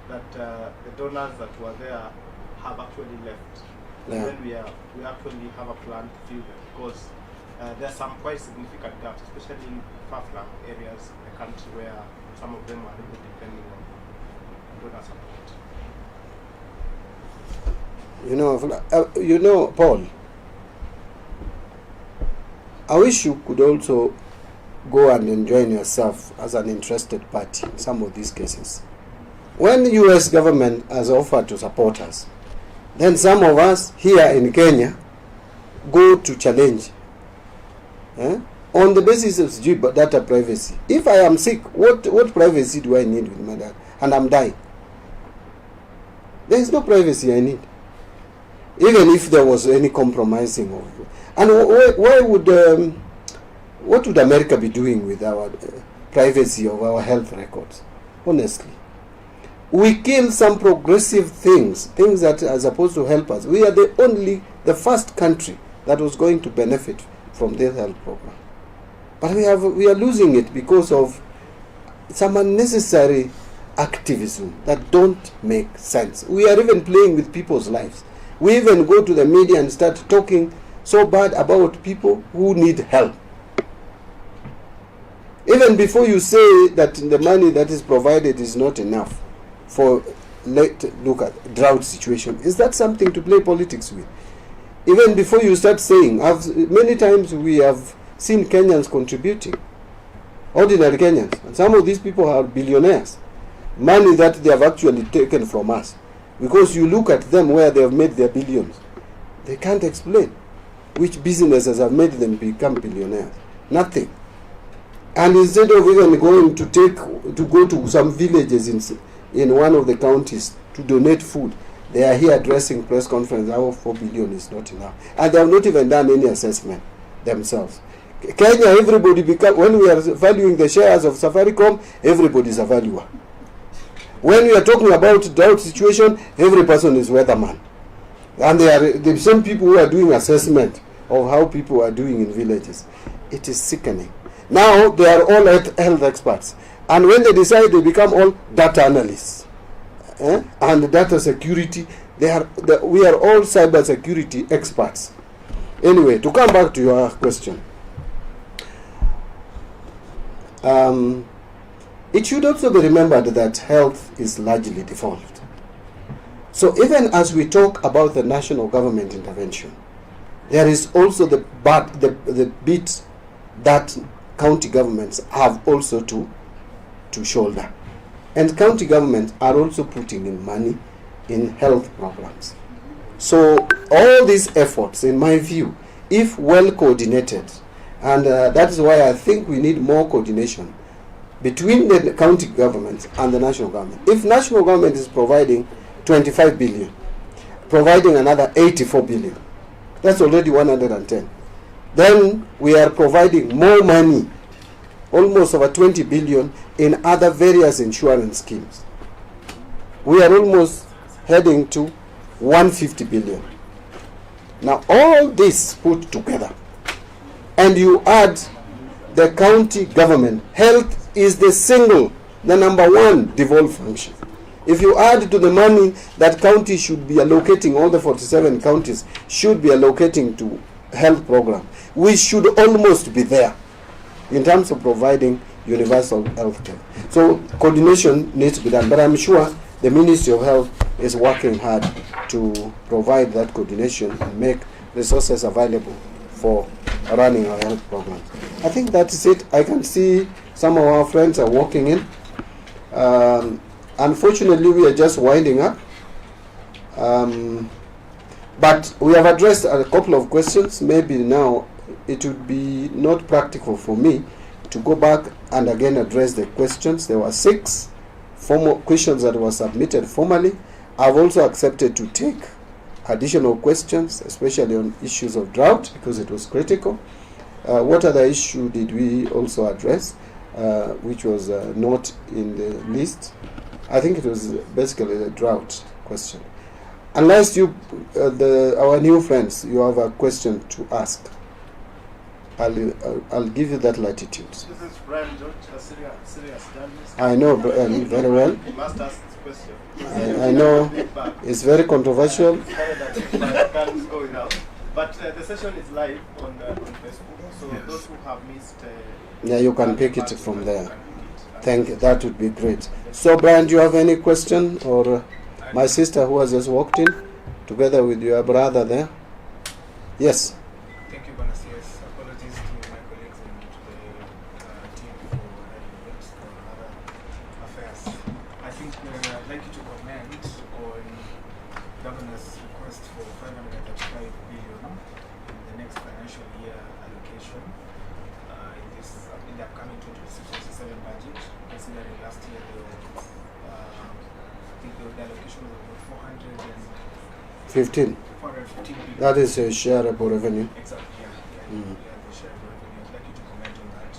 that the donors that were there have actually left? Yeah. When we actually have a plan to fill them, because there are some quite significant gaps, especially in far-flung areas in the country where some of them are really depending on donor support. You know, Paul, I wish you could also go and join yourself as an interested party in some of these cases. When the US government has offered to support us, then some of us here in Kenya go to challenge on the basis of data privacy. If I am sick, what privacy do I need with my data? And I'm dying. There is no privacy I need. Even if there was any compromising of it. And why would what would America be doing with our privacy of our health records? Honestly, we kill some progressive things that are supposed to help us. We are the first country that was going to benefit from this health program, but we are losing it because of some unnecessary activism that don't make sense. We are even playing with people's lives. We even go to the media and start talking so bad about people who need help. Even before you say that the money that is provided is not enough for, let's look at drought situation. Is that something to play politics with? Even before you start saying, many times we have seen Kenyans contributing, ordinary Kenyans, and some of these people are billionaires. Money that they have actually taken from us. Because you look at them where they have made their billions, they can't explain which businesses have made them become billionaires. Nothing. And instead of even going to go to some villages in one of the counties to donate food, they are here addressing press conference. Our 4 billion is not enough, and they have not even done any assessment themselves. Kenya, everybody when we are valuing the shares of Safaricom, everybody is a valuer. When we are talking about drought situation, every person is weatherman, and they are the same people who are doing assessment of how people are doing in villages. It is sickening. Now they are all health experts, and when they decide, they become all data analysts and data security. We are all cyber security experts. Anyway, to come back to your question, it should also be remembered that health is largely devolved. So even as we talk about the national government intervention, there is also the bit that county governments have also to shoulder. And county governments are also putting in money in health programs. So all these efforts, in my view, if well coordinated, and that is why I think we need more coordination between the county governments and the national government. If national government is providing 25 billion, providing another 84 billion, that's already 110. Then we are providing more money, almost over 20 billion in other various insurance schemes. We are almost heading to 150 billion. Now all this put together, and you add the county government, health is the number one devolved function. If you add to the money that county should be allocating, all the 47 counties should be allocating to health program, we should almost be there in terms of providing universal health care. So coordination needs to be done, but I'm sure the Ministry of Health is working hard to provide that coordination and make resources available for running our health programs. I think that is it. I can see some of our friends are walking in. Unfortunately, we are just winding up. But we have addressed a couple of questions. Maybe now it would be not practical for me to go back and again address the questions. There were 6 formal questions that were submitted formally. I've also accepted to take additional questions, especially on issues of drought, because it was critical. What other issue did we also address, which was not in the list? I think it was basically the drought question. Unless our new friends, you have a question to ask, I'll give you that latitude. This is Brian George, a serious journalist. I know Brian very well. You must ask this question. I know it's very controversial. But the session is live on Facebook, so yes. Those who have missed... yeah, you can pick it from there. That would be great. So Brian, do you have any question? Or my sister who has just walked in, together with your brother there? Yes. Thank you, Bonas. Yes, apologies to my colleagues and to the team for events or other affairs. I think I'd like you to comment on Governor's request for 535 billion in the next financial year allocation in the upcoming 2026-27 budget, considering last year the allocation was about 415 billion. That is a shareable revenue. Exactly, yeah, the shareable revenue. I'd like you to comment on that,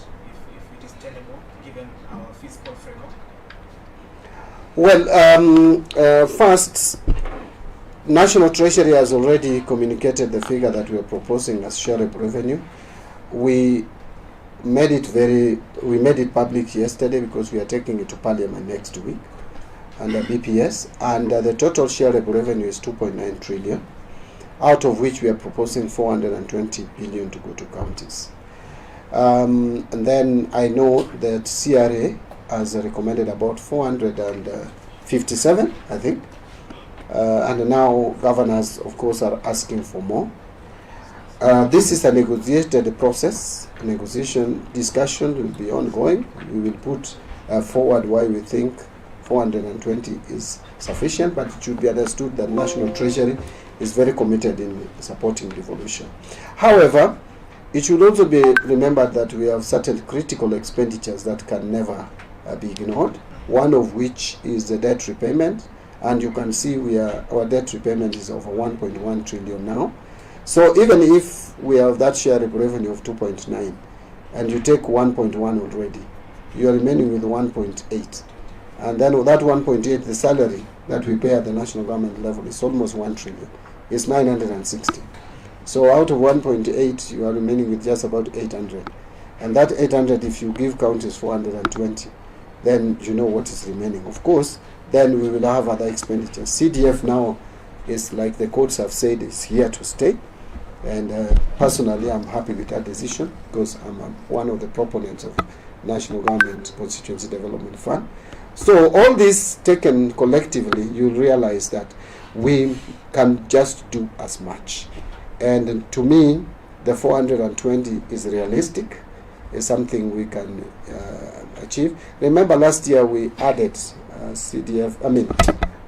if it is tenable, given our fiscal framework. Well, first, National Treasury has already communicated the figure that we are proposing as shareable revenue. We made it public yesterday because we are taking it to Parliament next week. under BPS, and the total shareable revenue is 2.9 trillion, out of which we are proposing 420 billion to go to counties. And then I know that CRA has recommended about 457, I think. And now governors, of course, are asking for more. This is a negotiated process. Negotiation discussion will be ongoing. We will put forward why we think 420 is sufficient, but it should be understood that National Treasury is very committed in supporting devolution. However, it should also be remembered that we have certain critical expenditures that can never be ignored, one of which is the debt repayment. And you can see our debt repayment is over 1.1 trillion now. So even if we have that share of revenue of 2.9 and you take 1.1 already, you are remaining with 1.8. And then with that 1.8, the salary that we pay at the national government level is almost 1 trillion. It's 960. So out of 1.8, you are remaining with just about 800. And that 800, if you give counties 420, then you know what is remaining. Of course, then we will have other expenditures. CDF now is, like the courts have said, is here to stay. And personally, I'm happy with that decision because I'm one of the proponents of National Government Constituency Development Fund. So all this taken collectively, you'll realize that we can just do as much. And to me, the 420 is realistic. It's something we can achieve. Remember last year we added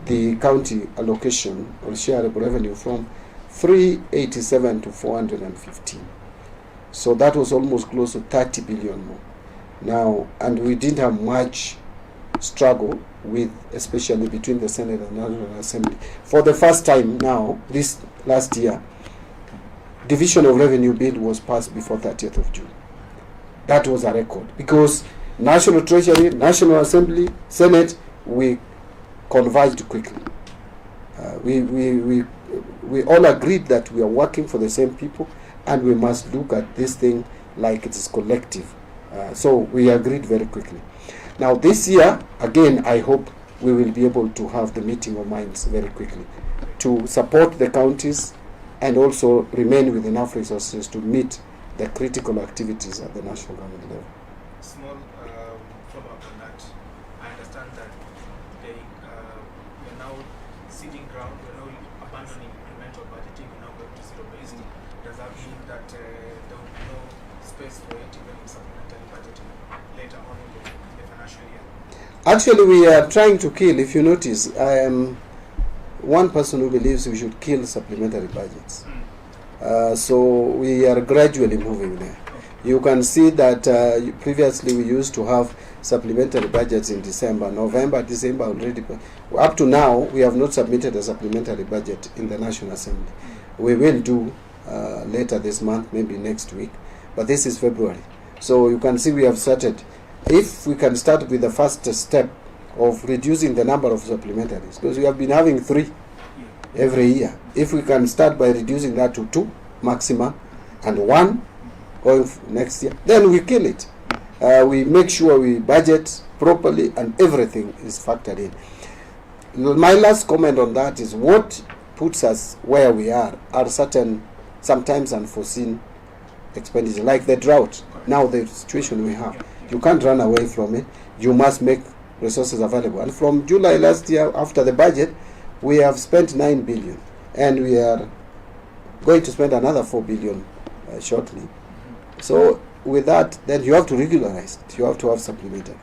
the county allocation or shareable revenue from 387 to 415. So that was almost close to 30 billion more. Now, and we didn't have much struggle with, especially between the Senate and National Assembly. For the first time now, this last year, division of revenue bill was passed before 30th of June. That was a record because National Treasury, National Assembly, Senate, we converged quickly. We all agreed that we are working for the same people and we must look at this thing like it is collective. So we agreed very quickly. Now this year, again, I hope we will be able to have the meeting of minds very quickly to support the counties and also remain with enough resources to meet the critical activities at the national government level. Small follow-up on that. I understand that we're now ceding ground, we're now abandoning incremental budgeting, we're now going to zero-based. Does that mean that there will be no space for it even in supplementary budgeting later on in the financial year? Actually, we are trying to kill, if you notice, I am one person who believes we should kill supplementary budgets. So we are gradually moving there. You can see that previously we used to have supplementary budgets in December, November, December already. Up to now, we have not submitted a supplementary budget in the National Assembly. We will do later this month, maybe next week, but this is February. So you can see we have started. If we can start with the first step of reducing the number of supplementaries, because we have been having 3 every year. If we can start by reducing that to 2 maximum and 1 going next year, then we kill it. We make sure we budget properly and everything is factored in. My last comment on that is what puts us where we are certain, sometimes unforeseen expenditure, like the drought. Now the situation we have, you can't run away from it. You must make resources available. And from July last year, after the budget, we have spent 9 billion, and we are going to spend another 4 billion shortly. So with that, then you have to regularize it. You have to have supplementary.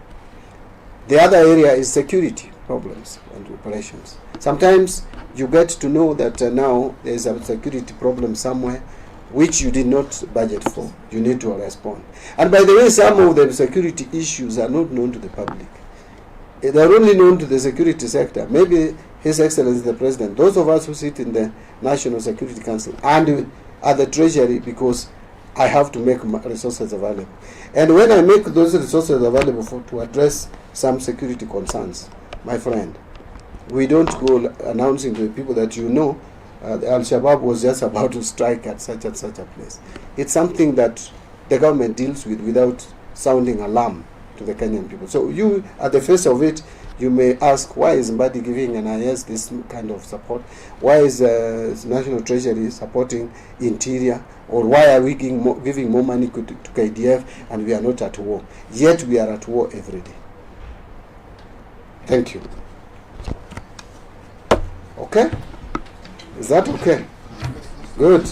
The other area is security problems and operations. Sometimes you get to know that now there is a security problem somewhere which you did not budget for. You need to respond. And by the way, some of the security issues are not known to the public. They are only known to the security sector. Maybe His Excellency the President, those of us who sit in the National Security Council and at the Treasury, because I have to make resources available. And when I make those resources available to address some security concerns, my friend, we don't go announcing to the people that the Al-Shabaab was just about to strike at such and such a place. It's something that the government deals with without sounding alarm to the Kenyan people. So you, at the face of it, You may ask, why is Mbadi giving NIS this kind of support? Why is National Treasury supporting Interior? Or why are we giving more money to KDF and we are not at war? Yet we are at war every day. Thank you. Okay? Is that okay? Good.